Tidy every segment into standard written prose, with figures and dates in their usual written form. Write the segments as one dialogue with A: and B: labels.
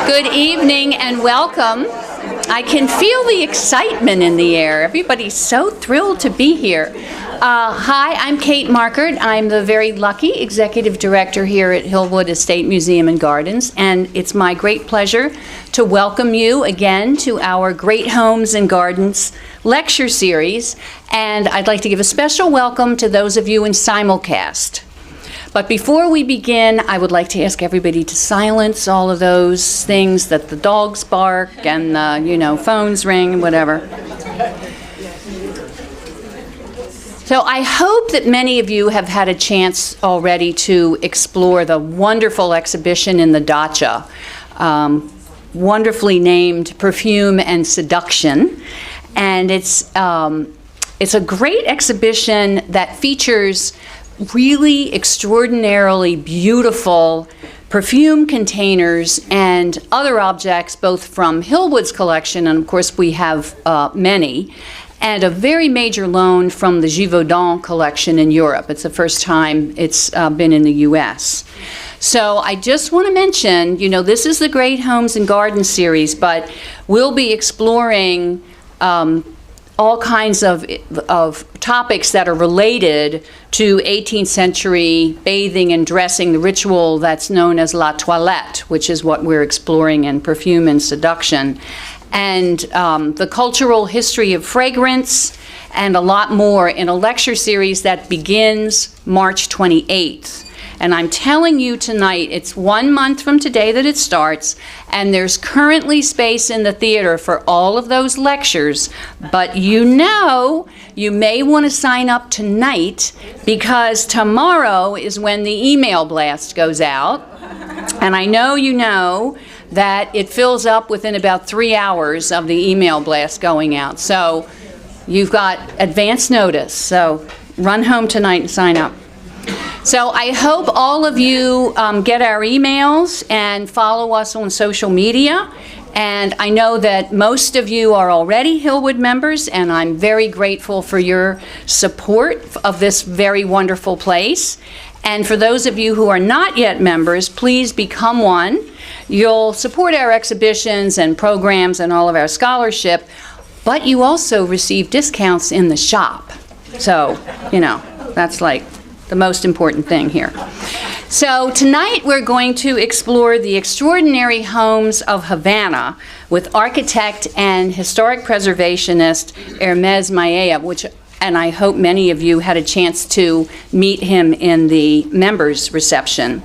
A: Good evening and welcome. I can feel the excitement in the air. Everybody's so thrilled to be here. Hi, I'm Kate Markert. I'm the very lucky executive director here at Hillwood Estate Museum and Gardens, and it's my great pleasure to welcome you again to our Great Homes and Gardens lecture series. And I'd like to give a special welcome to those of you in simulcast. But before we begin, I would like to ask everybody to silence all of those things that the dogs bark and the, phones ring and whatever. So I hope that many of you have had a chance already to explore the wonderful exhibition in the Dacha, wonderfully named Perfume and Seduction. And it's a great exhibition that features really extraordinarily beautiful perfume containers and other objects, both from Hillwood's collection, and of course we have many, and a very major loan from the Givaudan collection in Europe. It's the first time it's been in the U.S. So I just want to mention, this is the Great Homes and Gardens series, but we'll be exploring all kinds of topics that are related to 18th century bathing and dressing, the ritual that's known as la toilette, which is what we're exploring in Perfume and Seduction, and the cultural history of fragrance, and a lot more in a lecture series that begins March 28th. And I'm telling you tonight, it's 1 month from today that it starts, and there's currently space in the theater for all of those lectures, but you may want to sign up tonight, because tomorrow is when the email blast goes out, and I know that it fills up within about 3 hours of the email blast going out, so you've got advance notice, so run home tonight and sign up. So I hope all of you get our emails and follow us on social media. And I know that most of you are already Hillwood members, and I'm very grateful for your support of this very wonderful place. And for those of you who are not yet members, please become one. You'll support our exhibitions and programs and all of our scholarship, but you also receive discounts in the shop. So, that's like the most important thing here. So tonight we're going to explore the extraordinary homes of Havana with architect and historic preservationist Hermes Mallea, and I hope many of you had a chance to meet him in the members' reception.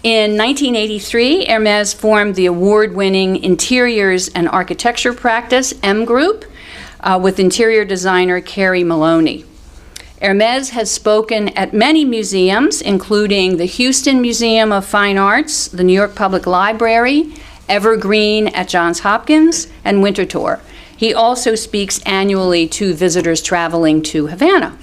A: In 1983, Hermes formed the award-winning interiors and architecture practice, M Group, with interior designer Carrie Maloney. Hermes has spoken at many museums, including the Houston Museum of Fine Arts, the New York Public Library, Evergreen at Johns Hopkins, and Winterthur. He also speaks annually to visitors traveling to Havana.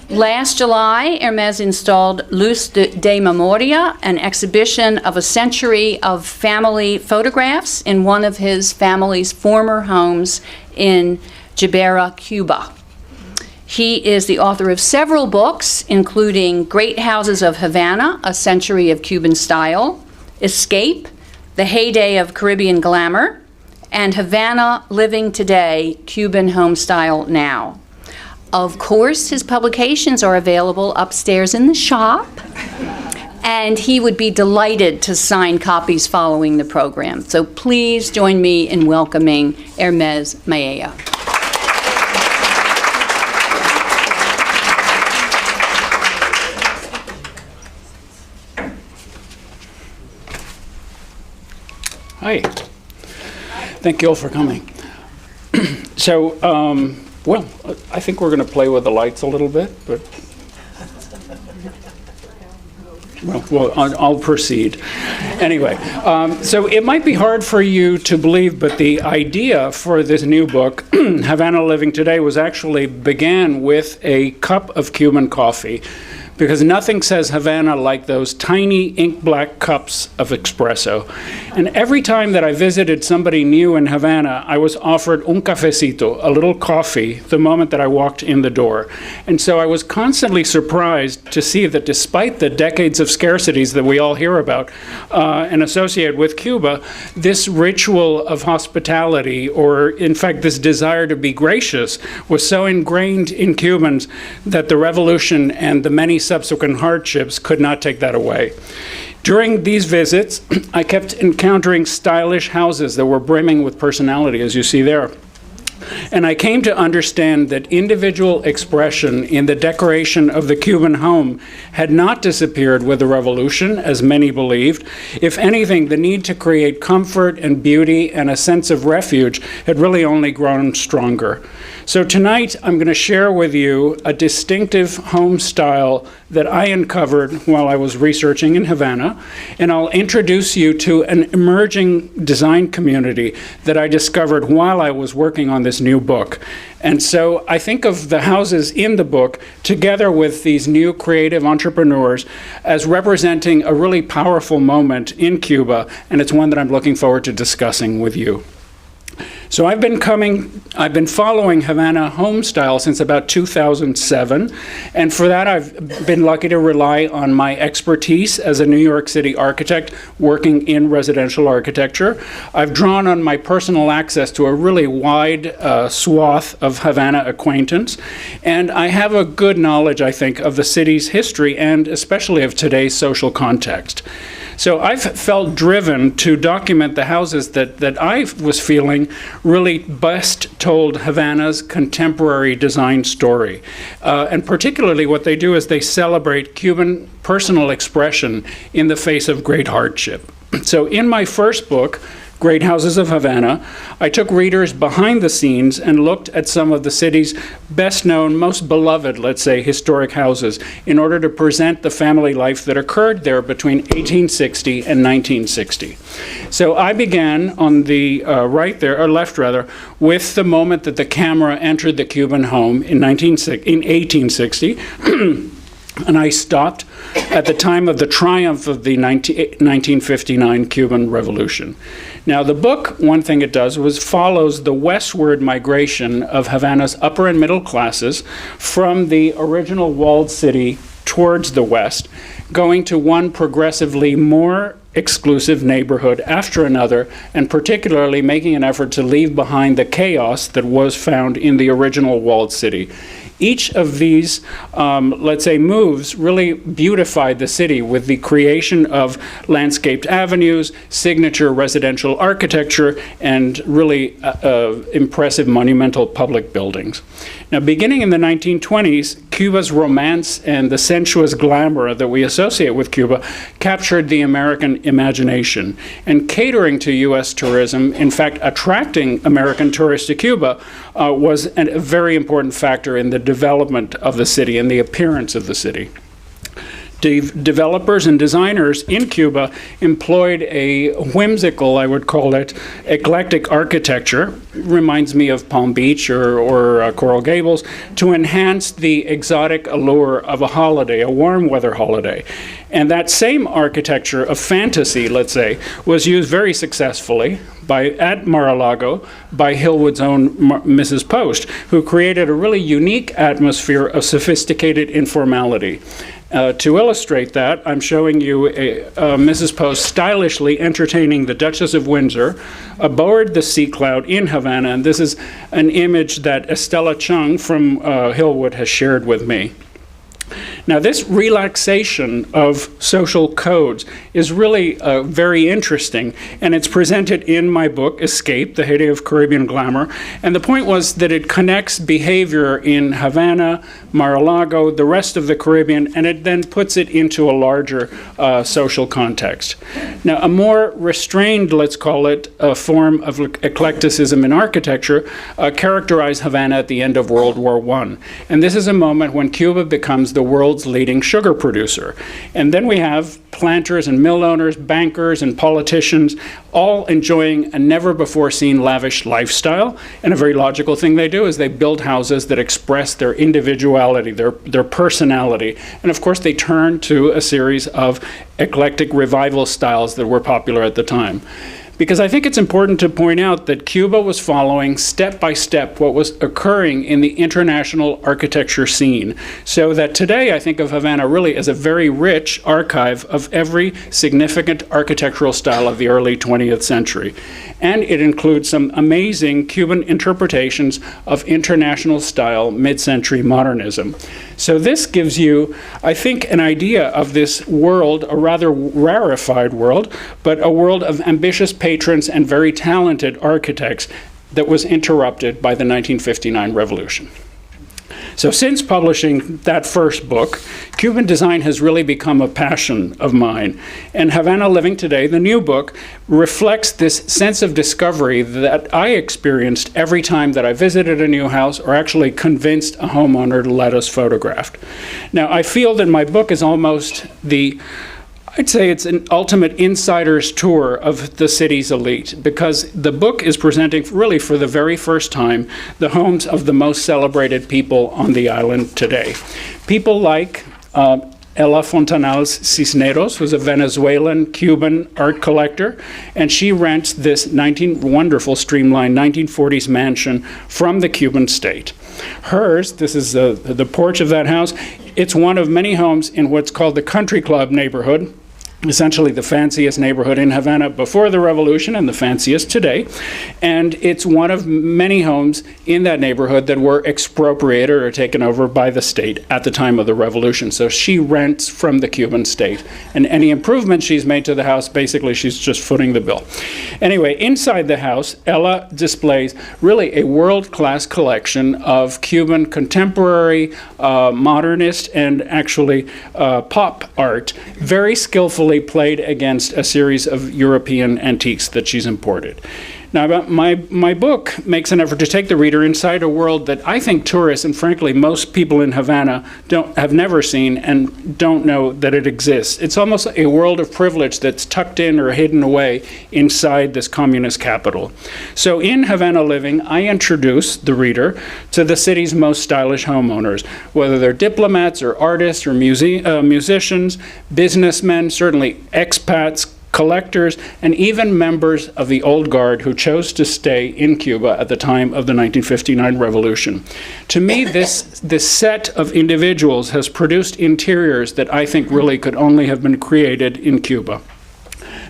A: Last July, Hermes installed Luz de Memoria, an exhibition of a century of family photographs in one of his family's former homes in Jibera, Cuba. He is the author of several books, including Great Houses of Havana, A Century of Cuban Style, Escape, The Heyday of Caribbean Glamour, and Havana Living Today, Cuban Home Style Now. Of course, his publications are available upstairs in the shop, and he would be delighted to sign copies following the program. So please join me in welcoming Hermes Mallea.
B: Hi. Thank you all for coming. So, I think we're going to play with the lights a little bit, but I'll proceed. Anyway, so it might be hard for you to believe, but the idea for this new book, Havana Living Today, began with a cup of Cuban coffee because nothing says Havana like those tiny ink black cups of espresso. And every time that I visited somebody new in Havana, I was offered un cafecito, a little coffee, the moment that I walked in the door. And so I was constantly surprised to see that despite the decades of scarcities that we all hear about and associate with Cuba, this ritual of hospitality, or in fact this desire to be gracious, was so ingrained in Cubans that the revolution and the many subsequent hardships could not take that away. During these visits, I kept encountering stylish houses that were brimming with personality, as you see there. And I came to understand that individual expression in the decoration of the Cuban home had not disappeared with the revolution, as many believed. If anything, the need to create comfort and beauty and a sense of refuge had really only grown stronger. So tonight, I'm going to share with you a distinctive home style that I uncovered while I was researching in Havana, and I'll introduce you to an emerging design community that I discovered while I was working on this new book. And so I think of the houses in the book, together with these new creative entrepreneurs, as representing a really powerful moment in Cuba, and it's one that I'm looking forward to discussing with you. So I've been following Havana home style since about 2007, and for that I've been lucky to rely on my expertise as a New York City architect working in residential architecture. I've drawn on my personal access to a really wide swath of Havana acquaintance, and I have a good knowledge, I think, of the city's history and especially of today's social context. So I've felt driven to document the houses that I was feeling really best told Havana's contemporary design story. And particularly what they do is they celebrate Cuban personal expression in the face of great hardship. So in my first book, Great Houses of Havana, I took readers behind the scenes and looked at some of the city's best known, most beloved, let's say, historic houses in order to present the family life that occurred there between 1860 and 1960. So I began on the left rather, with the moment that the camera entered the Cuban home in 1860. And I stopped at the time of the triumph of the 1959 Cuban Revolution. Now, the book, one thing it does was follows the westward migration of Havana's upper and middle classes from the original walled city towards the west, going to one progressively more exclusive neighborhood after another, and particularly making an effort to leave behind the chaos that was found in the original walled city. Each of these, let's say, moves really beautified the city with the creation of landscaped avenues, signature residential architecture, and really impressive monumental public buildings. Now, beginning in the 1920s, Cuba's romance and the sensuous glamour that we associate with Cuba captured the American imagination. And catering to U.S. tourism, in fact, attracting American tourists to Cuba, was a very important factor in the development of the city and the appearance of the city. Developers and designers in Cuba employed a whimsical, I would call it, eclectic architecture, reminds me of Palm Beach or Coral Gables, to enhance the exotic allure of a holiday, a warm weather holiday. And that same architecture of fantasy, let's say, was used very successful at Mar-a-Lago by Hillwood's own Mrs. Post, who created a really unique atmosphere of sophisticated informality. To illustrate that, I'm showing you Mrs. Post stylishly entertaining the Duchess of Windsor aboard the Sea Cloud in Havana, and this is an image that Estella Chung from Hillwood has shared with me. Now, this relaxation of social codes is really very interesting, and it's presented in my book, Escape, The Heyday of Caribbean Glamour. And the point was that it connects behavior in Havana, Mar-a-Lago, the rest of the Caribbean, and it then puts it into a larger social context. Now, a more restrained, let's call it, form of eclecticism in architecture characterized Havana at the end of World War I. And this is a moment when Cuba becomes the world's world's leading sugar producer. And then we have planters and mill owners, bankers and politicians, all enjoying a never-before-seen lavish lifestyle. And a very logical thing they do is they build houses that express their individuality, their personality. And of course, they turn to a series of eclectic revival styles that were popular at the time. Because I think it's important to point out that Cuba was following step by step what was occurring in the international architecture scene. So that today I think of Havana really as a very rich archive of every significant architectural style of the early 20th century. And it includes some amazing Cuban interpretations of international style mid-century modernism. So this gives you, I think, an idea of this world, a rather rarefied world, but a world of ambitious patrons and very talented architects that was interrupted by the 1959 revolution. So since publishing that first book, Cuban design has really become a passion of mine. And Havana Living Today, the new book, reflects this sense of discovery that I experienced every time that I visited a new house or actually convinced a homeowner to let us photograph. Now, I feel that my book is almost I'd say it's an ultimate insider's tour of the city's elite, because the book is presenting really for the very first time the homes of the most celebrated people on the island today. People like Ella Fontanals Cisneros, who's a Venezuelan Cuban art collector, and she rents this wonderful streamlined 1940s mansion from the Cuban state. Hers, this is the porch of that house, it's one of many homes in what's called the Country Club neighborhood, essentially the fanciest neighborhood in Havana before the revolution and the fanciest today. And it's one of many homes in that neighborhood that were expropriated or taken over by the state at the time of the revolution. So she rents from the Cuban state. And any improvements she's made to the house, basically she's just footing the bill. Anyway, inside the house, Ella displays really a world-class collection of Cuban contemporary, modernist, and actually pop art, very skillfully played against a series of European antiques that she's imported. Now, my book makes an effort to take the reader inside a world that I think tourists, and frankly most people in Havana, have never seen and don't know that it exists. It's almost a world of privilege that's tucked in or hidden away inside this communist capital. So in Havana Living, I introduce the reader to the city's most stylish homeowners, whether they're diplomats or artists or musicians, businessmen, certainly expats, collectors, and even members of the old guard who chose to stay in Cuba at the time of the 1959 revolution. To me, this set of individuals has produced interiors that I think really could only have been created in Cuba.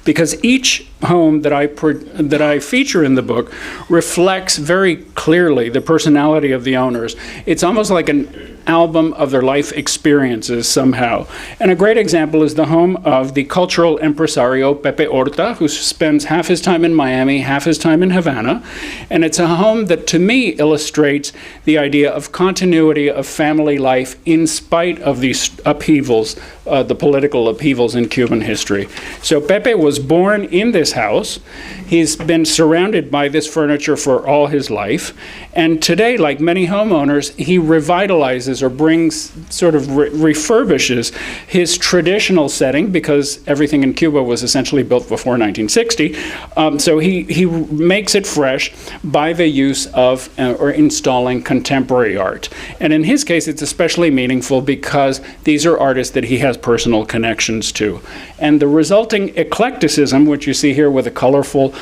B: Because each home that I feature in the book reflects very clearly the personality of the owners. It's almost like an album of their life experiences somehow. And a great example is the home of the cultural impresario Pepe Horta, who spends half his time in Miami, half his time in Havana. And it's a home that to me illustrates the idea of continuity of family life in spite of these upheavals, the political upheavals in Cuban history. So Pepe was born in this house. He's been surrounded by this furniture for all his life. And today, like many homeowners, he revitalizes or brings, sort of refurbishes his traditional setting, because everything in Cuba was essentially built before 1960. So he makes it fresh by the use of or installing contemporary art. And in his case, it's especially meaningful because these are artists that he has personal connections to. And the resulting eclecticism, which you see here with the colorful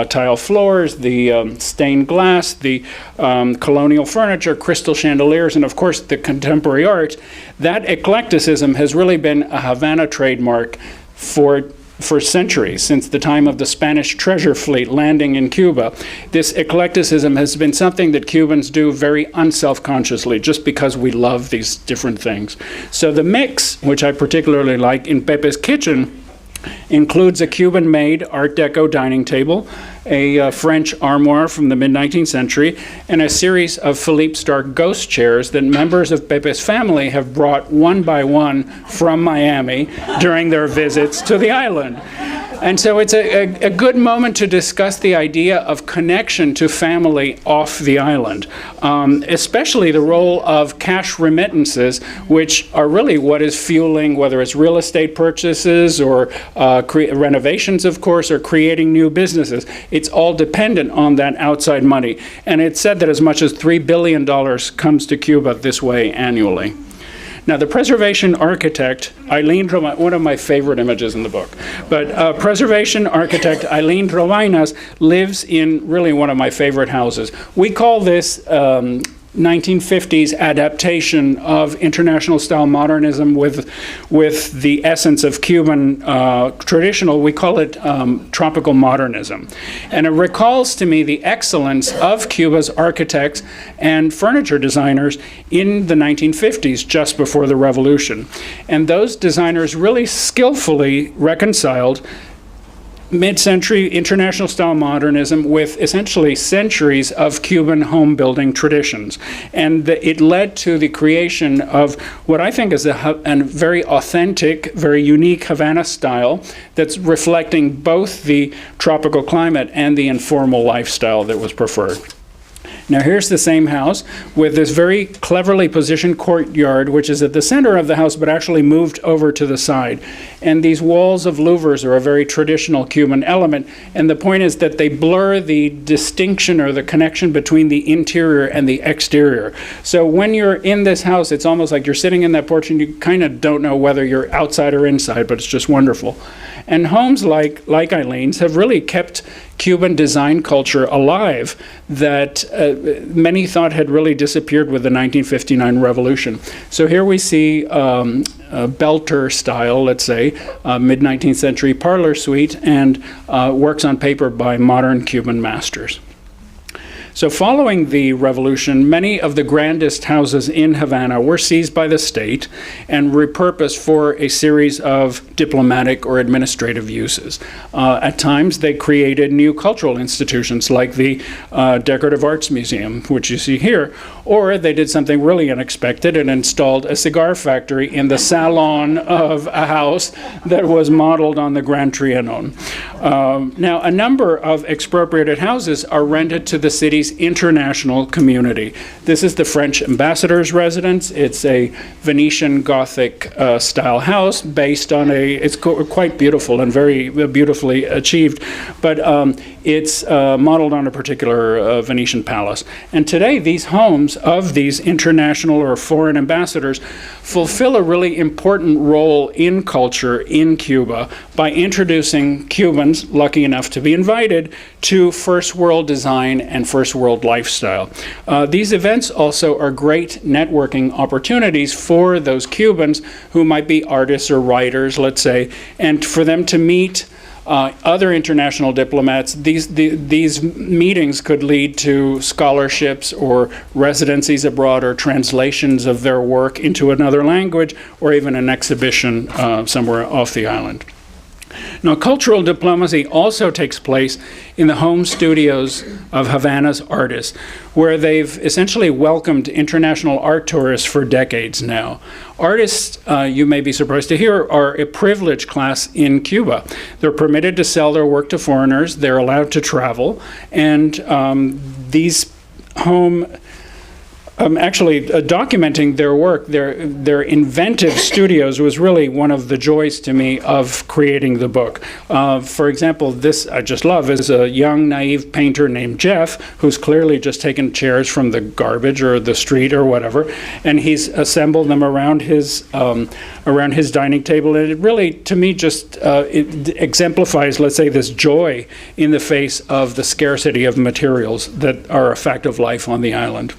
B: tile floors, the stained glass, the colonial furniture, crystal chandeliers, and of course the contemporary art, that eclecticism has really been a Havana trademark for centuries, since the time of the Spanish treasure fleet landing in Cuba. This eclecticism has been something that Cubans do very unself-consciously, just because we love these different things. So the mix, which I particularly like in Pepe's kitchen, includes a Cuban-made Art Deco dining table, a French armoire from the mid-19th century, and a series of Philippe Starck ghost chairs that members of Pepe's family have brought one by one from Miami during their visits to the island. And so it's a good moment to discuss the idea of connection to family off the island, especially the role of cash remittances, which are really what is fueling, whether it's real estate purchases or renovations, of course, or creating new businesses. It's all dependent on that outside money. And it's said that as much as $3 billion comes to Cuba this way annually. Now, the preservation architect, Eileen Romanas, one of my favorite images in the book, but preservation architect Eileen Romanas lives in really one of my favorite houses. We call this 1950s adaptation of international style modernism with the essence of Cuban traditional. We call it tropical modernism. And it recalls to me the excellence of Cuba's architects and furniture designers in the 1950s, just before the revolution. And those designers really skillfully reconciled mid-century international style modernism with essentially centuries of Cuban home building traditions. And it led to the creation of what I think is a very authentic, very unique Havana style that's reflecting both the tropical climate and the informal lifestyle that was preferred. Now here's the same house with this very cleverly positioned courtyard, which is at the center of the house but actually moved over to the side. And these walls of louvers are a very traditional Cuban element. And the point is that they blur the distinction or the connection between the interior and the exterior. So when you're in this house, it's almost like you're sitting in that porch and you kind of don't know whether you're outside or inside, but it's just wonderful. And homes like Eileen's have really kept Cuban design culture alive that many thought had really disappeared with the 1959 revolution. So here we see a Belter style, let's say, mid-19th century parlor suite, and works on paper by modern Cuban masters. So following the revolution, many of the grandest houses in Havana were seized by the state and repurposed for a series of diplomatic or administrative uses. At times, they created new cultural institutions like the Decorative Arts Museum, which you see here, or they did something really unexpected and installed a cigar factory in the salon of a house that was modeled on the Gran Trianon. Now, a number of expropriated houses are rented to the city's international community. This is the French ambassador's residence. It's a Venetian Gothic style house based on it's quite beautiful and very beautifully achieved, but it's modeled on a particular Venetian palace. And today, these homes of these international or foreign ambassadors fulfill a really important role in culture in Cuba by introducing Cubans, lucky enough to be invited, to first world design and first world lifestyle. These events also are great networking opportunities for those Cubans who might be artists or writers, let's say, and for them to meet other international diplomats. These meetings could lead to scholarships or residencies abroad or translations of their work into another language, or even an exhibition somewhere off the island. Now, cultural diplomacy also takes place in the home studios of Havana's artists, where they've essentially welcomed international art tourists for decades now. Artists, you may be surprised to hear, are a privileged class in Cuba. They're permitted to sell their work to foreigners, they're allowed to travel, and these home actually documenting their work, their inventive studios was really one of the joys to me of creating the book. For example, this I just love is a young, naive painter named Jeff, who's clearly just taken chairs from the garbage or the street or whatever, and he's assembled them around his dining table. And it really, to me, just it exemplifies, let's say, this joy in the face of the scarcity of materials that are a fact of life on the island.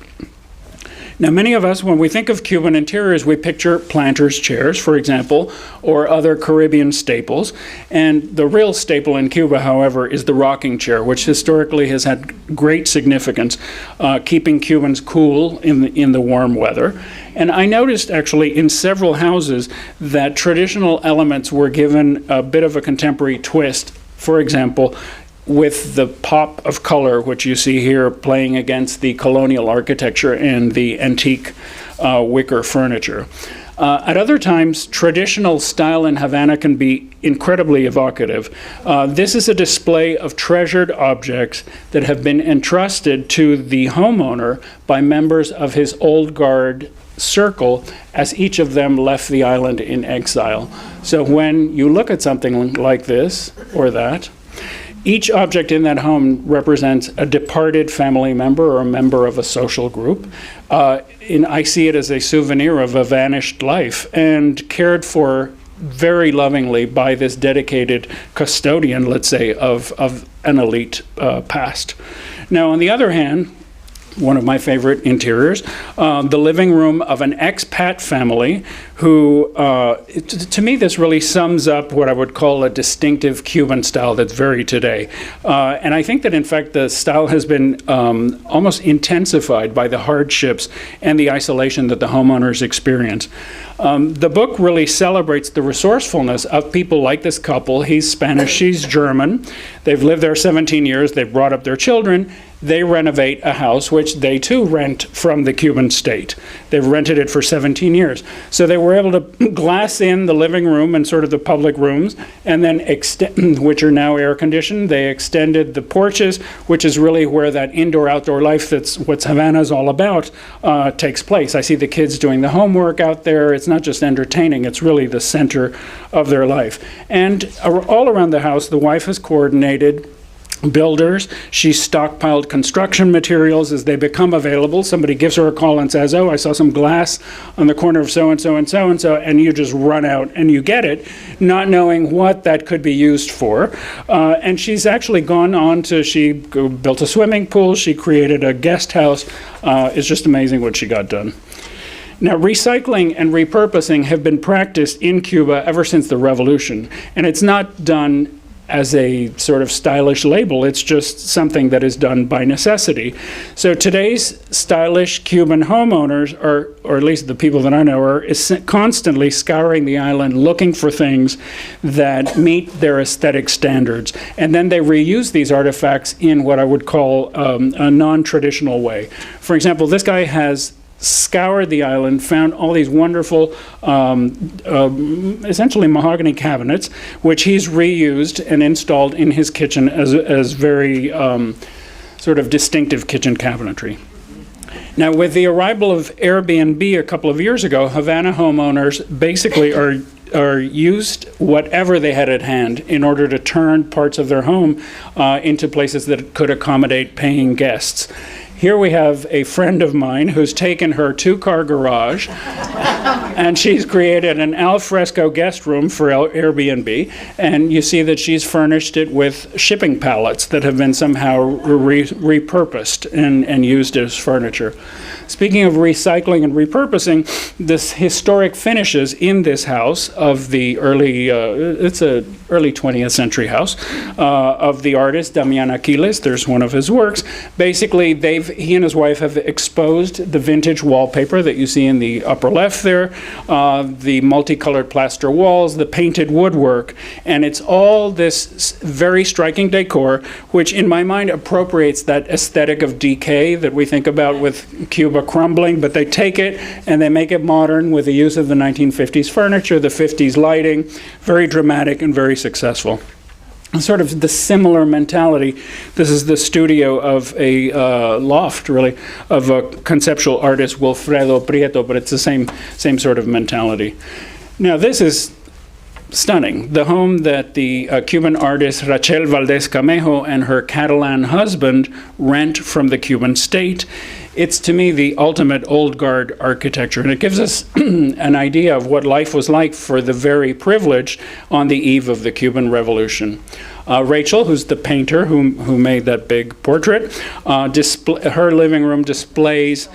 B: Now, many of us, when we think of Cuban interiors, we picture planters' chairs, for example, or other Caribbean staples. And the real staple in Cuba, however, is the rocking chair, which historically has had great significance, keeping Cubans cool in the warm weather. And I noticed, actually, in several houses that traditional elements were given a bit of a contemporary twist. For example, with the pop of color, which you see here playing against the colonial architecture and the antique wicker furniture. At other times, traditional style in Havana can be incredibly evocative. This is a display of treasured objects that have been entrusted to the homeowner by members of his old guard circle as each of them left the island in exile. So when you look at something like this or that, each object in that home represents a departed family member or a member of a social group. I see it as a souvenir of a vanished life and cared for very lovingly by this dedicated custodian, let's say, of an elite past. Now, on the other hand, one of my favorite interiors, the living room of an expat family who, to me, this really sums up what I would call a distinctive Cuban style that's very today. And I think that, in fact, the style has been almost intensified by the hardships and the isolation that the homeowners experience. The book really celebrates the resourcefulness of people like this couple. He's Spanish, she's German. They've lived there 17 years. They've brought up their children. They renovate a house, which they too rent from the Cuban state. They've rented it for 17 years. So they were able to glass in the living room and sort of the public rooms, and then extend, which are now air conditioned. They extended the porches, which is really where that indoor-outdoor life that's what Havana's all about takes place. I see the kids doing the homework out there. It's not just entertaining, it's really the center of their life. And all around the house, the wife has coordinated builders. She's stockpiled construction materials as they become available. Somebody gives her a call and says, oh, I saw some glass on the corner of so-and-so and so-and-so, and you just run out and you get it, not knowing what that could be used for. And she's actually gone on to, she built a swimming pool, she created a guest house. It's just amazing what she got done. Now, recycling and repurposing have been practiced in Cuba ever since the revolution, and it's not done as a sort of stylish label. It's just something that is done by necessity. So today's stylish Cuban homeowners, or at least the people that I know, are constantly scouring the island looking for things that meet their aesthetic standards. And then they reuse these artifacts in what I would call a non-traditional way. For example, this guy has scoured the island, found all these wonderful, essentially mahogany cabinets, which he's reused and installed in his kitchen as very sort of distinctive kitchen cabinetry. Now, with the arrival of Airbnb a couple of years ago, Havana homeowners basically are used whatever they had at hand in order to turn parts of their home into places that could accommodate paying guests. Here we have a friend of mine who's taken her two-car garage and she's created an al fresco guest room for Airbnb, and you see that she's furnished it with shipping pallets that have been somehow repurposed and used as furniture. Speaking of recycling and repurposing, this historic finishes in this house of the early, it's an early 20th century house, of the artist Damian Aquiles. There's one of his works. Basically, he and his wife have exposed the vintage wallpaper that you see in the upper left there, the multicolored plaster walls, the painted woodwork, and it's all this very striking decor, which in my mind appropriates that aesthetic of decay that we think about with Cuba crumbling, but they take it and they make it modern with the use of the 1950s furniture, the 50s lighting, very dramatic and very successful. Sort of the similar mentality. This is the studio of a loft, really, of a conceptual artist, Wilfredo Prieto, but it's the same sort of mentality. Now, this is stunning. The home that the Cuban artist Rachel Valdez Camejo and her Catalan husband rent from the Cuban state. It's, to me, the ultimate old guard architecture, and it gives us an idea of what life was like for the very privileged on the eve of the Cuban Revolution. Rachel, who's the painter who made that big portrait, her living room displays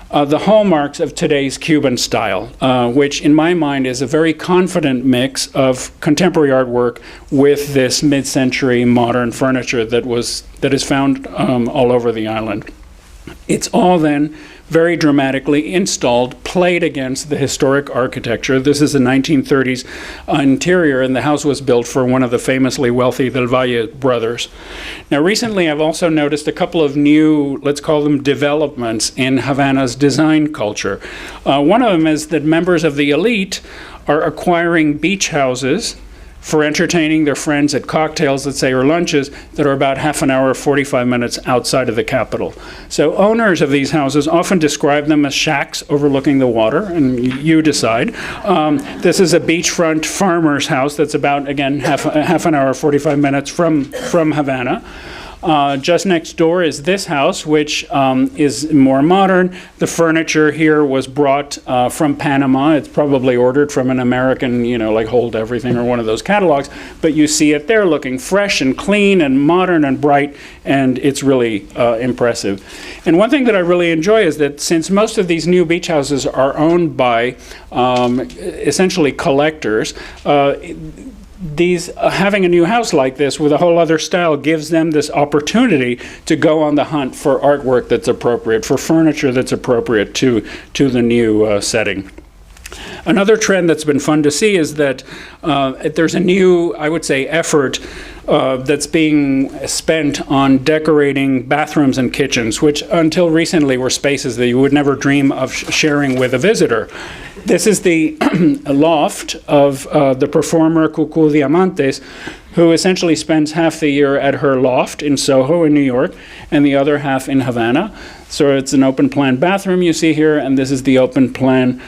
B: the hallmarks of today's Cuban style, which in my mind is a very confident mix of contemporary artwork with this mid-century modern furniture that is found all over the island. It's all then very dramatically installed, played against the historic architecture. This is a 1930s interior, and the house was built for one of the famously wealthy Del Valle brothers. Now, recently, I've also noticed a couple of new, let's call them developments in Havana's design culture. One of them is that members of the elite are acquiring beach houses for entertaining their friends at cocktails, let's say, or lunches that are about half an hour or 45 minutes outside of the capital. So owners of these houses often describe them as shacks overlooking the water, and you decide. This is a beachfront farmer's house that's about, again, half an hour or 45 minutes from Havana. Just next door is this house, which is more modern. The furniture here was brought from Panama. It's probably ordered from an American, like Hold Everything or one of those catalogs. But you see it there looking fresh and clean and modern and bright, and it's really impressive. And one thing that I really enjoy is that since most of these new beach houses are owned by essentially collectors, having a new house like this with a whole other style gives them this opportunity to go on the hunt for artwork that's appropriate, for furniture that's appropriate to the new setting. Another trend that's been fun to see is that there's a new, I would say, effort that's being spent on decorating bathrooms and kitchens, which until recently were spaces that you would never dream of sharing with a visitor. This is the loft of the performer Cucu Diamantes, who essentially spends half the year at her loft in Soho in New York and the other half in Havana. So it's an open plan bathroom you see here, and this is the open plan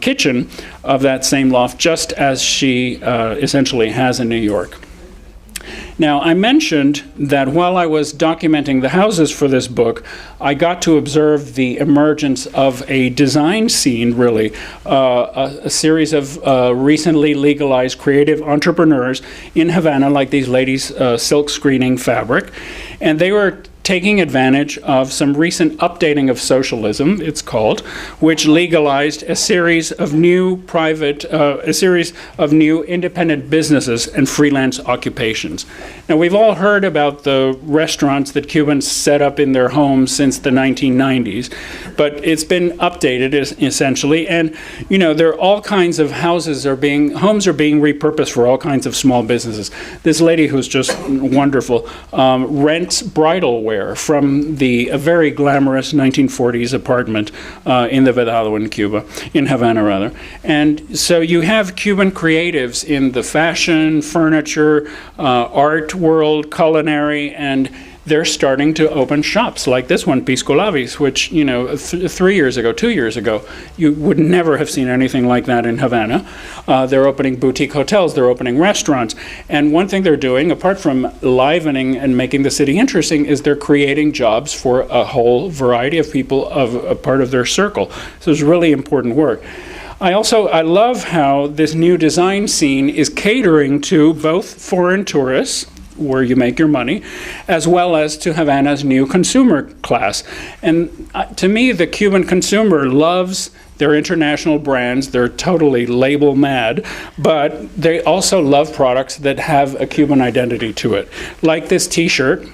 B: kitchen of that same loft, just as she essentially has in New York. Now, I mentioned that while I was documenting the houses for this book, I got to observe the emergence of a design scene, really, a series of recently legalized creative entrepreneurs in Havana, like these ladies silk screening fabric, and they were taking advantage of some recent updating of socialism, it's called, which legalized a series of new independent businesses and freelance occupations. Now, we've all heard about the restaurants that Cubans set up in their homes since the 1990s, but it's been updated essentially, and there are all kinds of homes are being repurposed for all kinds of small businesses. This lady, who's just wonderful, rents bridal wear from a very glamorous 1940s apartment in the Vedado in Havana rather. And so you have Cuban creatives in the fashion, furniture, art world, culinary, and they're starting to open shops like this one, Pisco Labis, which, 2 years ago, you would never have seen anything like that in Havana. They're opening boutique hotels, they're opening restaurants. And one thing they're doing, apart from livening and making the city interesting, is they're creating jobs for a whole variety of people of a part of their circle. So it's really important work. I love how this new design scene is catering to both foreign tourists, where you make your money, as well as to Havana's new consumer class. And to me, the Cuban consumer loves their international brands. They're totally label mad, but they also love products that have a Cuban identity to it. Like this t-shirt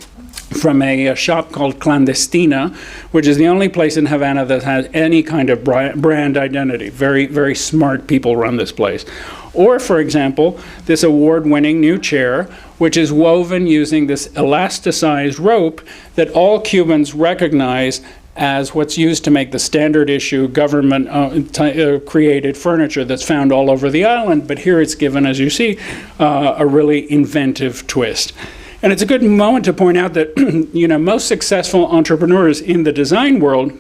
B: from a shop called Clandestina, which is the only place in Havana that has any kind of brand identity. Very, very smart people run this place. Or, for example, this award-winning new chair, which is woven using this elasticized rope that all Cubans recognize as what's used to make the standard issue government created furniture that's found all over the island. But here it's given, as you see, a really inventive twist. And it's a good moment to point out that most successful entrepreneurs in the design world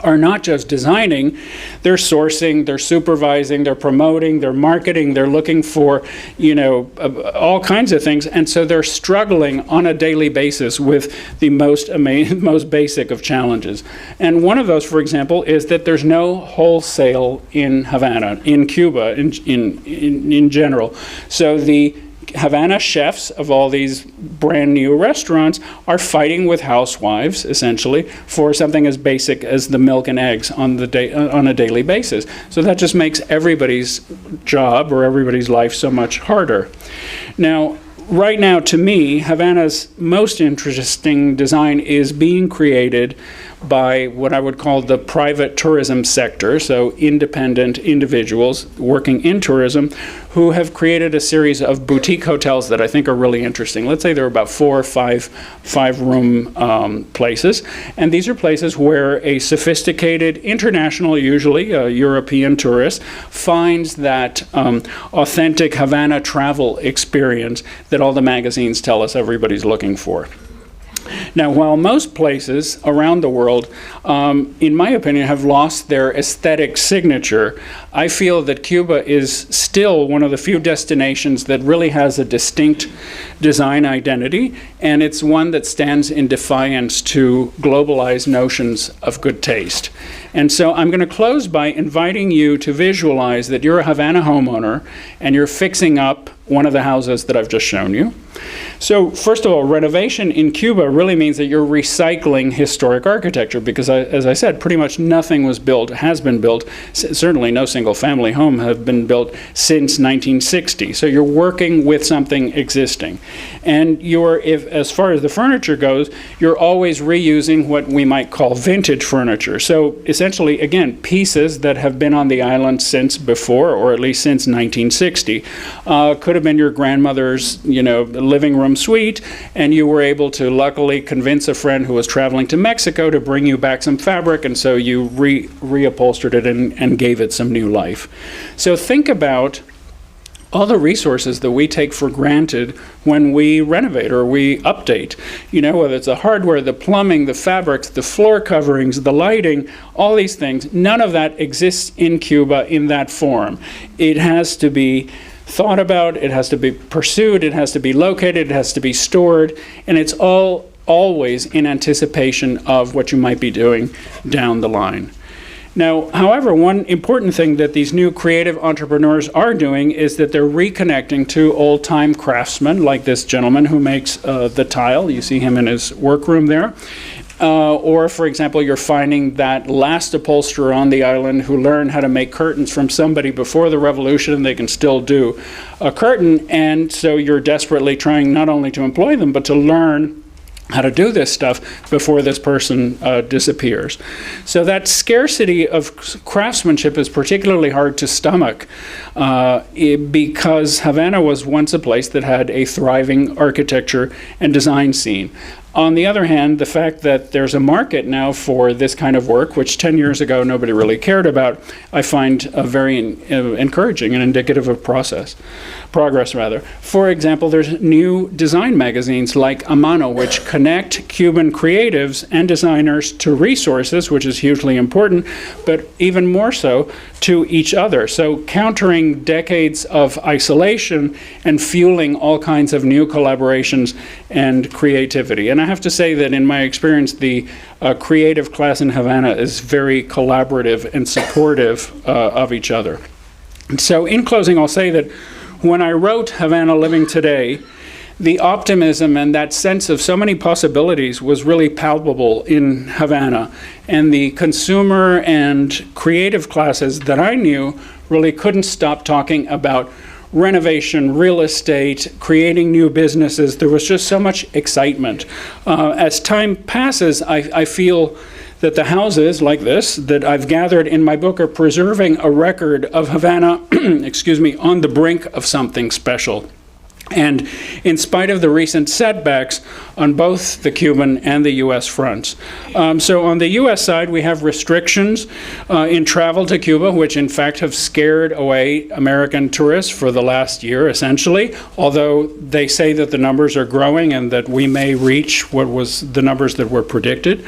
B: are not just designing, they're sourcing, they're supervising, they're promoting, they're marketing, they're looking for, all kinds of things. And so they're struggling on a daily basis with the most basic of challenges. And one of those, for example, is that there's no wholesale in Havana, in Cuba, in general. So the Havana chefs of all these brand new restaurants are fighting with housewives, essentially, for something as basic as the milk and eggs on a daily basis. So that just makes everybody's job or everybody's life so much harder. Now, right now, to me, Havana's most interesting design is being created by what I would call the private tourism sector, so independent individuals working in tourism who have created a series of boutique hotels that I think are really interesting. Let's say there are about 4 or 5 room places, and these are places where a sophisticated international, usually a European tourist, finds that authentic Havana travel experience that all the magazines tell us everybody's looking for. Now, while most places around the world, in my opinion, have lost their aesthetic signature, I feel that Cuba is still one of the few destinations that really has a distinct design identity, and it's one that stands in defiance to globalized notions of good taste. And so I'm going to close by inviting you to visualize that you're a Havana homeowner and you're fixing up one of the houses that I've just shown you. So first of all, renovation in Cuba really means that you're recycling historic architecture because, as I said, pretty much nothing was built, has been built, certainly no single family home have been built since 1960. So you're working with something existing. And as far as the furniture goes, you're always reusing what we might call vintage furniture. So essentially, again, pieces that have been on the island since before, or at least since 1960, could have been your grandmother's, living room suite, and you were able to luckily convince a friend who was traveling to Mexico to bring you back some fabric, and so you reupholstered it and gave it some new life. So think about all the resources that we take for granted when we renovate or we update. Whether it's the hardware, the plumbing, the fabrics, the floor coverings, the lighting, all these things, none of that exists in Cuba in that form. It has to be thought about, it has to be pursued, it has to be located, it has to be stored, and it's all always in anticipation of what you might be doing down the line. Now, however, one important thing that these new creative entrepreneurs are doing is that they're reconnecting to old-time craftsmen, like this gentleman who makes the tile. You see him in his workroom there. Or, for example, you're finding that last upholsterer on the island who learned how to make curtains from somebody before the revolution, and they can still do a curtain. And so you're desperately trying not only to employ them, but to learn how to do this stuff before this person disappears. So that scarcity of craftsmanship is particularly hard to stomach because Havana was once a place that had a thriving architecture and design scene. On the other hand, the fact that there's a market now for this kind of work, which 10 years ago nobody really cared about, I find very encouraging and indicative of progress. For example, there's new design magazines like A Mano, which connect Cuban creatives and designers to resources, which is hugely important, but even more so to each other. So countering decades of isolation and fueling all kinds of new collaborations and creativity. And I have to say that in my experience, the creative class in Havana is very collaborative and supportive of each other. And so in closing, I'll say that when I wrote Havana Living Today, the optimism and that sense of so many possibilities was really palpable in Havana. And the consumer and creative classes that I knew really couldn't stop talking about renovation, real estate, creating new businesses. There was just so much excitement. As time passes, I feel that the houses like this that I've gathered in my book are preserving a record of Havana, on the brink of something special. And in spite of the recent setbacks on both the Cuban and the U.S. fronts. So on the U.S. side, we have restrictions in travel to Cuba, which in fact have scared away American tourists for the last year, essentially, although they say that the numbers are growing and that we may reach what was the numbers that were predicted.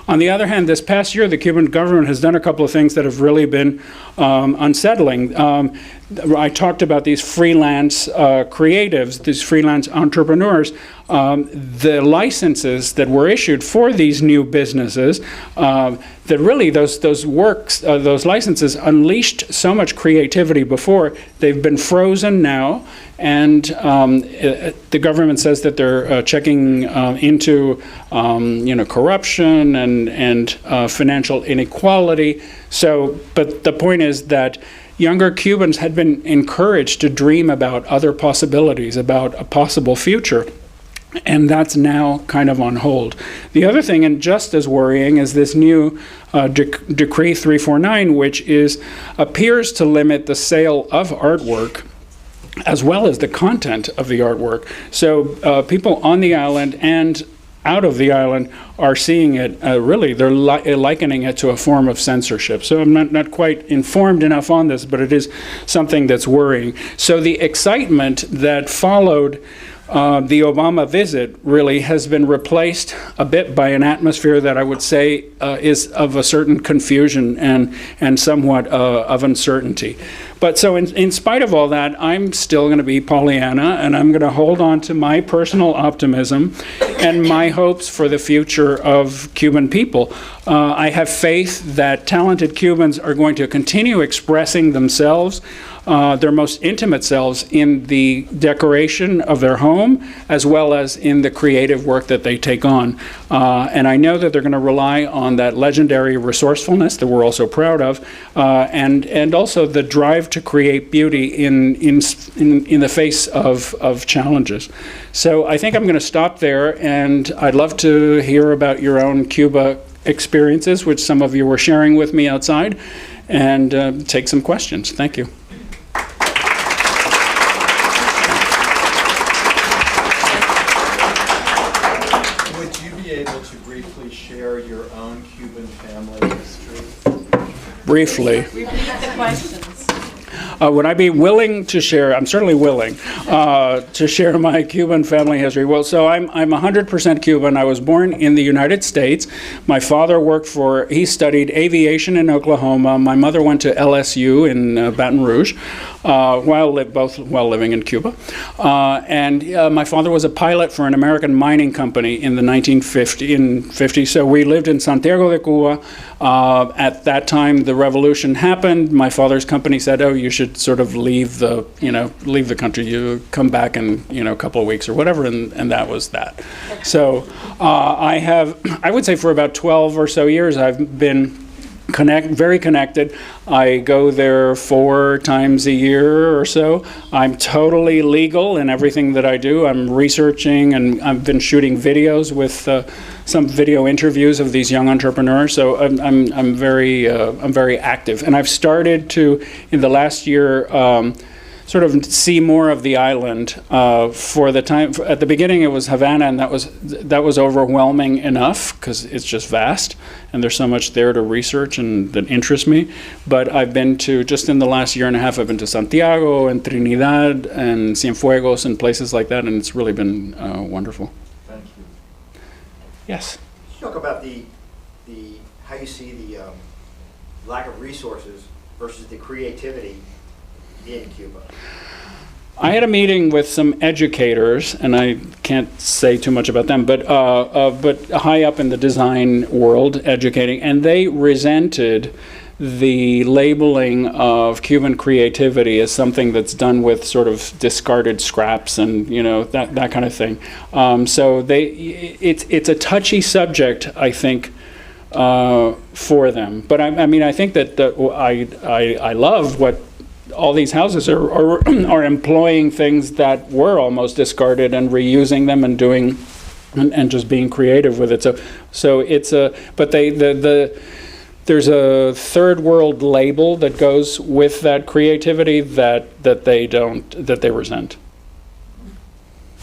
B: On the other hand, this past year, the Cuban government has done a couple of things that have really been unsettling. I talked about these freelance creatives, these freelance entrepreneurs. The licenses that were issued for these new businesses, that really those licenses unleashed so much creativity before. They've been frozen now, and the government says that they're checking into corruption and financial inequality. So, but the point is that younger Cubans had been encouraged to dream about other possibilities, about a possible future. And that's now kind of on hold. The other thing, and just as worrying, is this new Decree 349, which appears to limit the sale of artwork as well as the content of the artwork. So people on the island and out of the island are seeing it, really, they're likening it to a form of censorship. So I'm not quite informed enough on this, but it is something that's worrying. So the excitement that followed the Obama visit really has been replaced a bit by an atmosphere that I would say is of a certain confusion and somewhat of uncertainty. But so in spite of all that, I'm still going to be Pollyanna, and I'm going to hold on to my personal optimism and my hopes for the future of Cuban people. I have faith that talented Cubans are going to continue expressing themselves, their most intimate selves, in the decoration of their home, as well as in the creative work that they take on. And I know that they're going to rely on that legendary resourcefulness that we're all so proud of, and also the drive to create beauty in the face of challenges. So I think I'm going to stop there, and I'd love to hear about your own Cuba experiences, which some of you were sharing with me outside, and take some questions. Thank you.
C: Would you be able to briefly share your own Cuban family history?
B: Briefly.
D: Repeat the questions.
B: Would I be willing to share? I'm certainly willing to share my Cuban family history. Well, so I'm 100% Cuban. I was born in the United States. My father he studied aviation in Oklahoma. My mother went to LSU in Baton Rouge, both while living in Cuba. And my father was a pilot for an American mining company in the 1950s. So we lived in Santiago de Cuba. At that time, the revolution happened. My father's company said, "Oh, you should sort of leave the country. You come back in a couple of weeks or whatever," and that was that. So I would say for about 12 or so years, I've been very connected. I go there 4 times a year or so. I'm totally legal in everything that I do. I'm researching, and I've been shooting videos with some video interviews of these young entrepreneurs. So I'm very active, and I've started to, in the last year, sort of see more of the island. For the time, at the beginning it was Havana, and that was overwhelming enough because it's just vast and there's so much there to research and that interests me. But I've been to, just in the last year and a half, I've been to Santiago and Trinidad and Cienfuegos and places like that, and it's really been wonderful.
C: Thank you.
B: Yes.
E: Talk about the how you see the lack of resources versus the creativity in Cuba.
B: I had a meeting with some educators, and I can't say too much about them, but high up in the design world, educating, and they resented the labeling of Cuban creativity as something that's done with sort of discarded scraps and that kind of thing. So it's a touchy subject, I think, for them. But I mean, I think that I love what all these houses are employing things that were almost discarded and reusing them and doing and just being creative with it. So it's there's a third world label that goes with that creativity that they resent.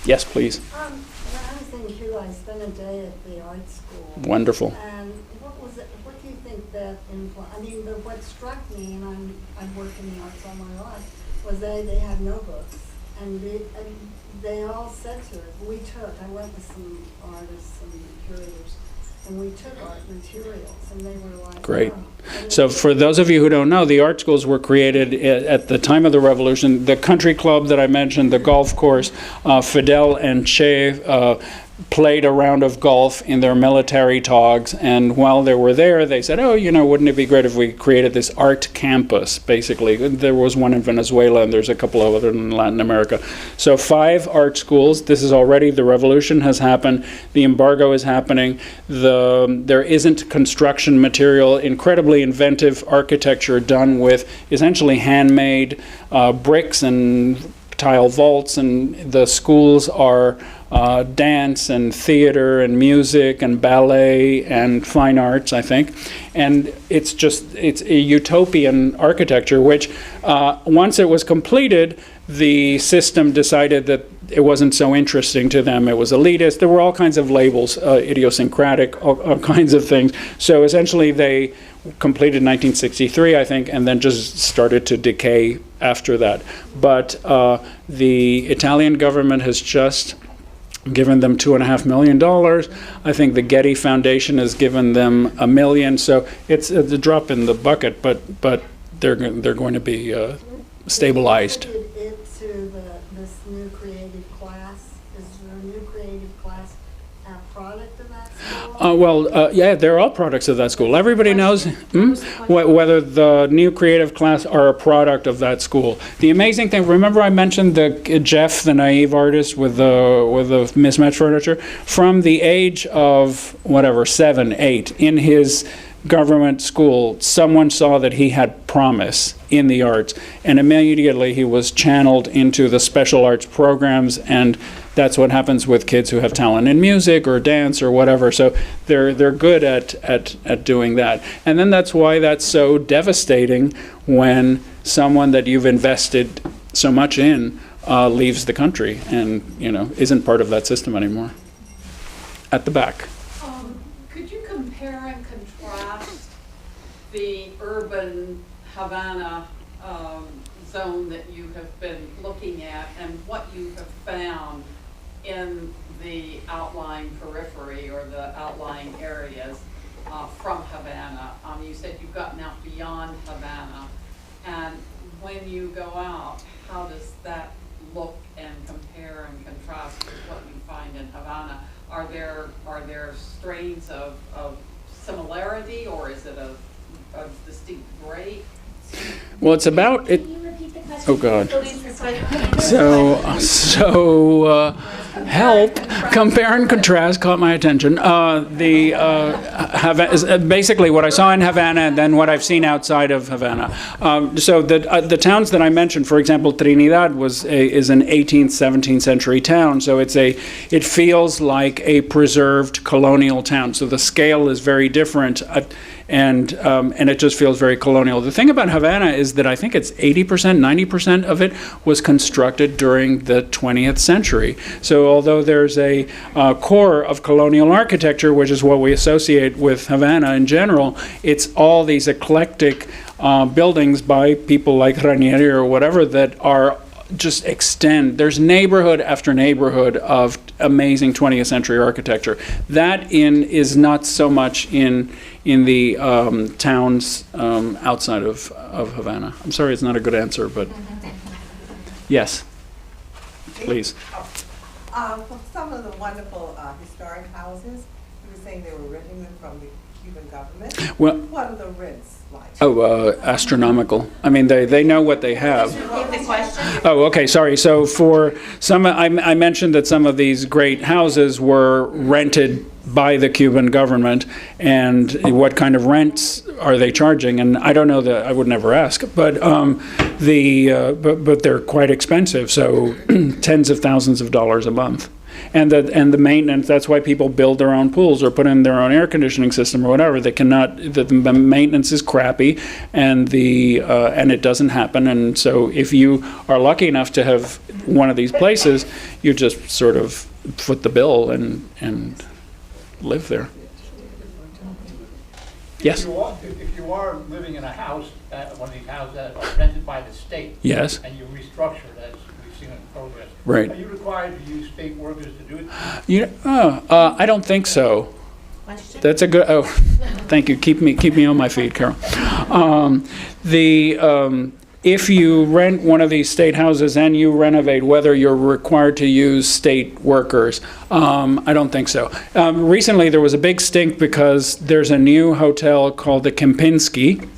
B: Yes, please.
D: When I was in Cuba, I spent a day at the art school.
B: Wonderful.
D: And what do you think that I mean, what struck me, and I've worked in the arts all my life, was they had no books. And they all said to us, I went with some artists and curators, and we took art materials, and they were like,
B: Great.
D: oh.
B: So for those of you who don't know, the art schools were created at the time of the revolution. The country club that I mentioned, the golf course, Fidel and Che played a round of golf in their military togs, and while they were there, they said, oh, wouldn't it be great if we created this art campus, basically. There was one in Venezuela, and there's a couple of other in Latin America. So 5 art schools. This is already, the revolution has happened, the embargo is happening, there isn't construction material, incredibly inventive architecture done with essentially handmade bricks and tile vaults, and the schools are dance and theater and music and ballet and fine arts, I think. And it's a utopian architecture, which once it was completed, the system decided that it wasn't so interesting to them. It was elitist. There were all kinds of labels, idiosyncratic, all kinds of things. So essentially they completed 1963, I think, and then just started to decay after that. But the Italian government has just given them $2.5 million. I think the Getty Foundation has given them $1 million. So it's a drop in the bucket, but they're going to be stabilized.
D: It to this new creative class. Is there a new creative class product of that school?
B: Yeah, they're all products of that school. Everybody knows whether the new creative class are a product of that school. The amazing thing, remember I mentioned Jeff, the naive artist with the mismatched furniture? From the age of, 7, 8, in his government school, someone saw that he had promise in the arts, and immediately he was channeled into the special arts programs, and that's what happens with kids who have talent in music or dance or whatever. So they're good at doing that. And then that's why that's so devastating when someone that you've invested so much in leaves the country and isn't part of that system anymore. At the back.
F: Could you compare and contrast the urban Havana zone that you have been looking at and what you have found in the outlying periphery or the outlying areas from Havana? You said you've gotten out beyond Havana, and when you go out, how does that look and compare and contrast with what you find in Havana? Are there strains of similarity, or is it a distinct break?
B: Well, it's about it.
G: Can you repeat the question?
B: Oh God.
G: Please.
B: So help. Compare and contrast caught my attention. Basically what I saw in Havana and then what I've seen outside of Havana. So the towns that I mentioned, for example, Trinidad is an 18th, 17th century town. So it feels like a preserved colonial town. So the scale is very different. And it just feels very colonial. The thing about Havana is that I think it's 80%, 90% of it was constructed during the 20th century. So although there's a core of colonial architecture, which is what we associate with Havana in general, it's all these eclectic buildings by people like Ranieri or whatever that are just extend. There's neighborhood after neighborhood of amazing 20th century architecture. That is not so much in the towns outside of Havana. I'm sorry, it's not a good answer, but yes, please.
H: For some of the wonderful historic houses, you were saying they were renting them from the Cuban government.
B: Well,
H: what are the rents like?
B: Astronomical. I mean, they know what they have.
G: Repeat the question.
B: Oh, okay, sorry. So for some, I mentioned that some of these great houses were rented by the Cuban government, and what kind of rents are they charging? And I don't know that, I would never ask, but but they're quite expensive. So tens of thousands of dollars a month. And the maintenance, that's why people build their own pools or put in their own air conditioning system or whatever. They cannot, the maintenance is crappy, and it doesn't happen. And so if you are lucky enough to have one of these places, you just sort of foot the bill and live there. Yes?
I: If you are living in a house, one of these houses that are rented by the state.
B: Yes.
I: And you restructure it, as we've seen in progress.
B: Right.
I: Are you required to use state workers to do it?
B: I don't think so.
G: Question?
B: That's a good. Oh, thank you. Keep me on my feet, Carol. If you rent one of these state houses and you renovate, whether you're required to use state workers, I don't think so. Recently, there was a big stink because there's a new hotel called the Kempinski,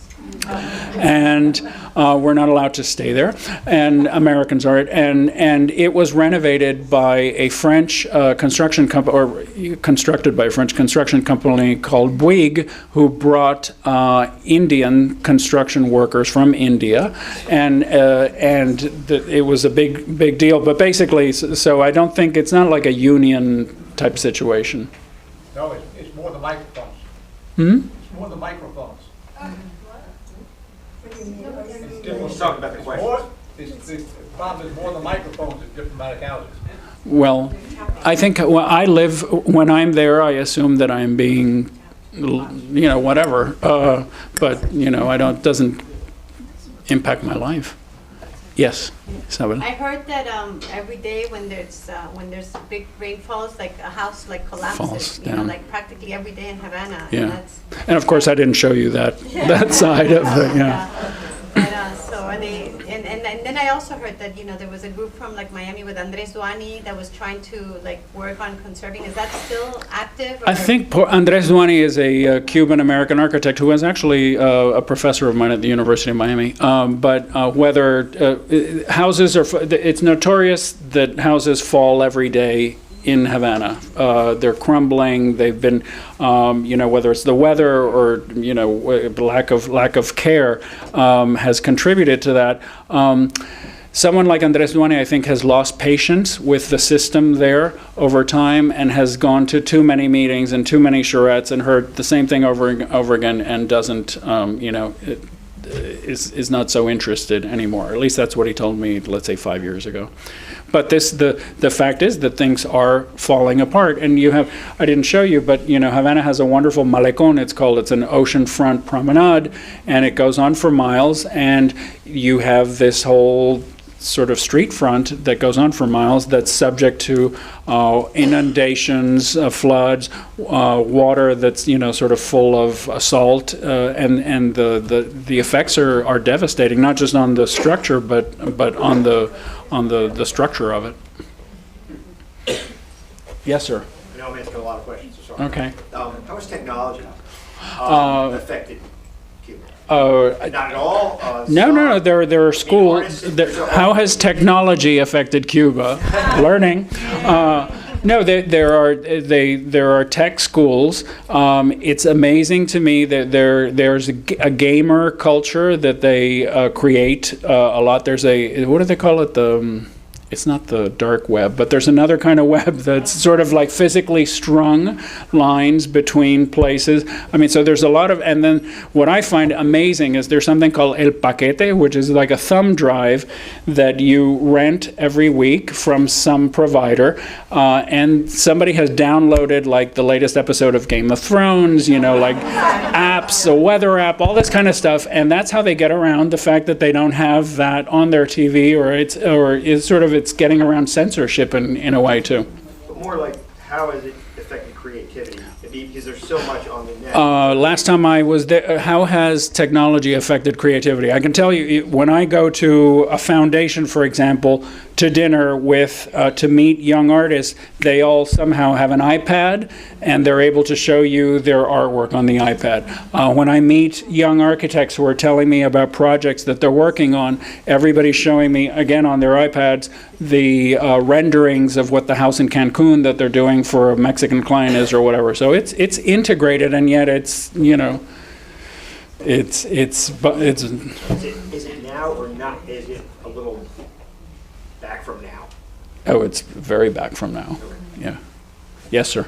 B: and We're not allowed to stay there, and Americans aren't. And it was renovated by a French construction company, or constructed by a French construction company called Bouygues, who brought Indian construction workers from India, and it was a big deal. But basically, so I don't think it's not like a union type situation.
I: No, it's more the microphones.
B: Hmm?
I: It's more the microphones.
E: Let's talk about the question.
I: The problem is more the microphones at different amount of houses.
B: Well, I think when I'm there, I assume that I'm being, whatever. But, it doesn't impact my life. Yes, Isabel.
J: I heard that every day when there's big rainfalls, like a house like collapses,
B: Falls down.
J: like practically every day in Havana.
B: Yeah.
J: And that's,
B: And of course, I didn't show you that side of it, yeah.
J: But, and then I also heard that there was a group from like Miami with Andres Duani that was trying to like work on conserving. Is that still active?
B: I think Andres Duani is a Cuban-American architect who was actually a professor of mine at the University of Miami. But whether houses are, it's notorious that houses fall every day in Havana. They're crumbling. They've been, whether it's the weather or lack of care has contributed to that. Someone like Andres Duani, I think, has lost patience with the system there over time and has gone to too many meetings and too many charrettes and heard the same thing over and over again and doesn't, is not so interested anymore. At least that's what he told me, let's say 5 years ago. But the fact is that things are falling apart. And I didn't show you, but Havana has a wonderful malecón, it's called. It's an oceanfront promenade, and it goes on for miles, and you have this whole sort of street front that goes on for miles that's subject to inundations, floods, water that's sort of full of salt, and the effects are devastating, not just on the structure but on the structure of it. Yes, sir.
E: I know I'm asking a lot of questions, so sorry.
B: Okay.
E: How has technology affected Cuba? Not at all?
B: No. There are schools.
E: artists-
B: How has technology affected Cuba? Learning. No, there are tech schools. It's amazing to me that there's a gamer culture that they create a lot. There's what do they call it? It's not the dark web, but there's another kind of web that's sort of like physically strung lines between places. I mean, so there's a lot of, and then what I find amazing is there's something called El Paquete, which is like a thumb drive that you rent every week from some provider, and somebody has downloaded like the latest episode of Game of Thrones, like apps, a weather app, all this kind of stuff, and that's how they get around the fact that they don't have that on their TV, or it's getting around censorship in a way too.
E: But more like, how has it affected creativity? Because there's so much on the net.
B: Last time I was there, how has technology affected creativity? I can tell you, when I go to a foundation, for example, to dinner to meet young artists, they all somehow have an iPad, and they're able to show you their artwork on the iPad. When I meet young architects who are telling me about projects that they're working on, everybody's showing me, again on their iPads, the renderings of what the house in Cancun that they're doing for a Mexican client is or whatever. So it's integrated, and yet it's Is it now or not? Is it a little back from now? Oh, it's very back from now. Yeah. Yes, sir.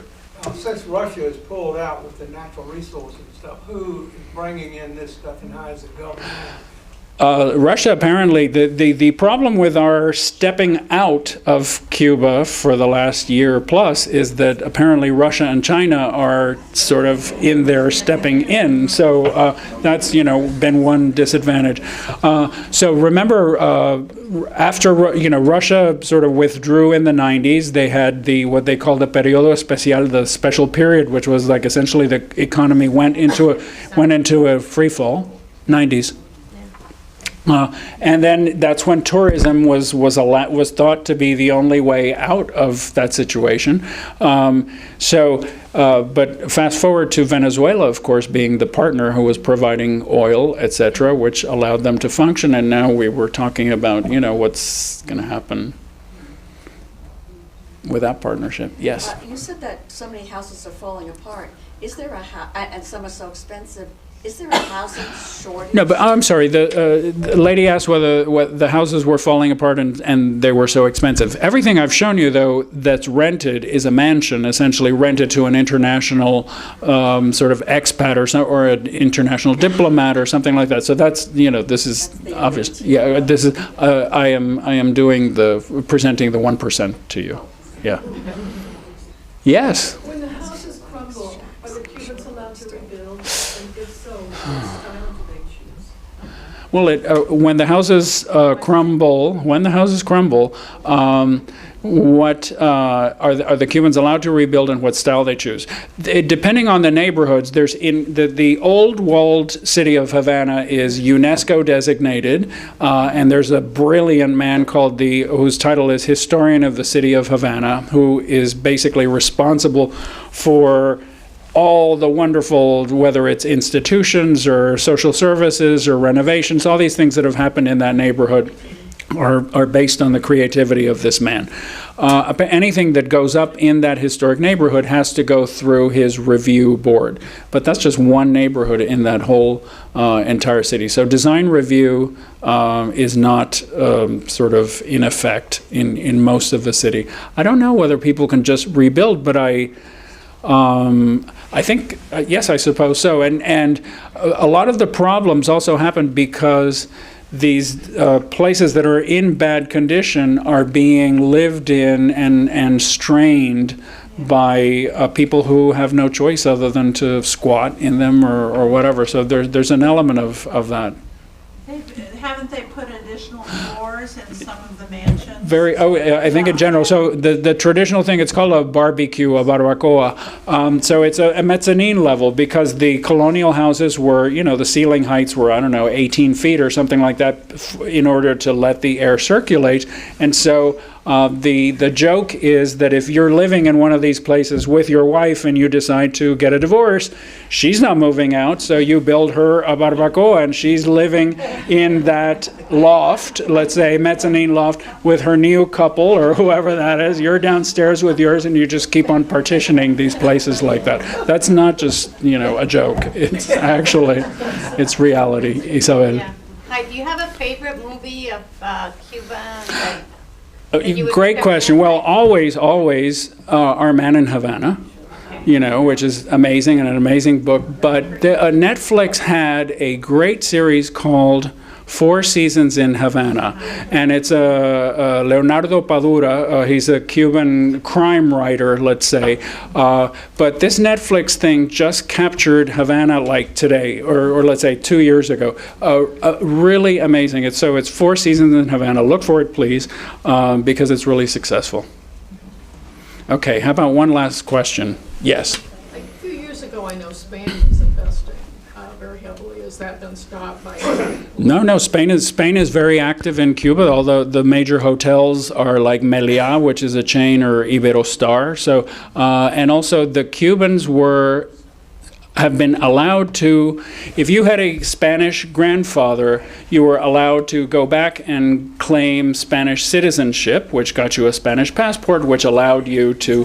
K: Since Russia is pulled out with the natural resources and stuff, who is bringing in this stuff and how is it going?
B: Russia, apparently, the problem with our stepping out of Cuba for the last year plus is that apparently Russia and China are sort of in there stepping in. So that's, been one disadvantage. So remember, after, Russia sort of withdrew in the 90s, they had what they called the periodo especial, the special period, which was like essentially the economy went into a free fall, 90s. And then that's when tourism was thought to be the only way out of that situation. But fast forward to Venezuela, of course, being the partner who was providing oil, etc., which allowed them to function. And now we were talking about, what's going to happen with that partnership. Yes.
L: You said that so many houses are falling apart. Is there and some are so expensive. Is there a housing shortage?
B: No, but I'm sorry. The lady asked whether the houses were falling apart and they were so expensive. Everything I've shown you, though, that's rented is a mansion, essentially rented to an international sort of expat or an international diplomat or something like that. So that's this is obvious. Yeah, this is I am doing presenting the 1% to you. Yeah. Yes.
F: When the houses crumble, are the Cubans allowed to rebuild? And if so, what style do they choose?
B: Well, when the houses crumble, what are the Cubans allowed to rebuild and what style they choose? Depending on the neighborhoods, there's in the old walled city of Havana is UNESCO designated, and there's a brilliant man whose title is Historian of the City of Havana, who is basically responsible for all the wonderful, whether it's institutions or social services or renovations, all these things that have happened in that neighborhood are based on the creativity of this man. Anything that goes up in that historic neighborhood has to go through his review board. But that's just one neighborhood in that whole entire city. So design review is not sort of in effect in most of the city. I don't know whether people can just rebuild, but I think, yes, I suppose so. And a lot of the problems also happen because these places that are in bad condition are being lived in and strained by people who have no choice other than to squat in them or whatever. So there's an element of that.
M: Haven't they put additional floors in some of the mansions?
B: I think in general. So the traditional thing, it's called a barbecue, a barbacoa. So it's a mezzanine level because the colonial houses were, the ceiling heights were, 18 feet or something like that in order to let the air circulate. And so the joke is that if you're living in one of these places with your wife and you decide to get a divorce, she's not moving out, so you build her a barbacoa and she's living in that loft, let's say mezzanine loft, with her new couple or whoever that is. You're downstairs with yours and you just keep on partitioning these places like that. That's not just, a joke. It's actually, it's reality, Isabel.
J: Yeah. Hi, do you have a favorite movie of Cuba?
B: Great question. Well, always, Our Man in Havana, which is amazing and an amazing book. But Netflix had a great series called 4 Seasons in Havana, and it's Leonardo Padura. He's a Cuban crime writer, let's say. But this Netflix thing just captured Havana like today, or let's say 2 years ago. Really amazing. It's 4 Seasons in Havana. Look for it, please, because it's really successful. Okay, how about one last question? Yes.
F: A few years ago, I know Spain was investing very heavily. Has that been stopped by?
B: No. Spain is very active in Cuba. Although the major hotels are like Mallea, which is a chain, or Iberostar. So, and also the Cubans have been allowed to, if you had a Spanish grandfather, you were allowed to go back and claim Spanish citizenship, which got you a Spanish passport, which allowed you to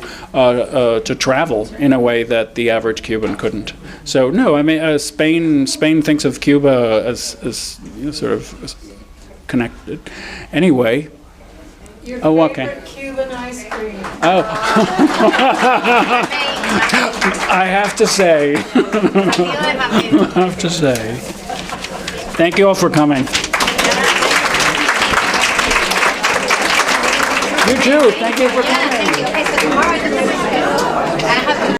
B: travel in a way that the average Cuban couldn't. So no, Spain thinks of Cuba as sort of connected. Anyway.
F: Your
B: okay.
F: favorite Cuban ice cream?
B: Oh. I have to say. Thank you all for coming. You too. Thank you for coming.
J: Thank you. Okay, so tomorrow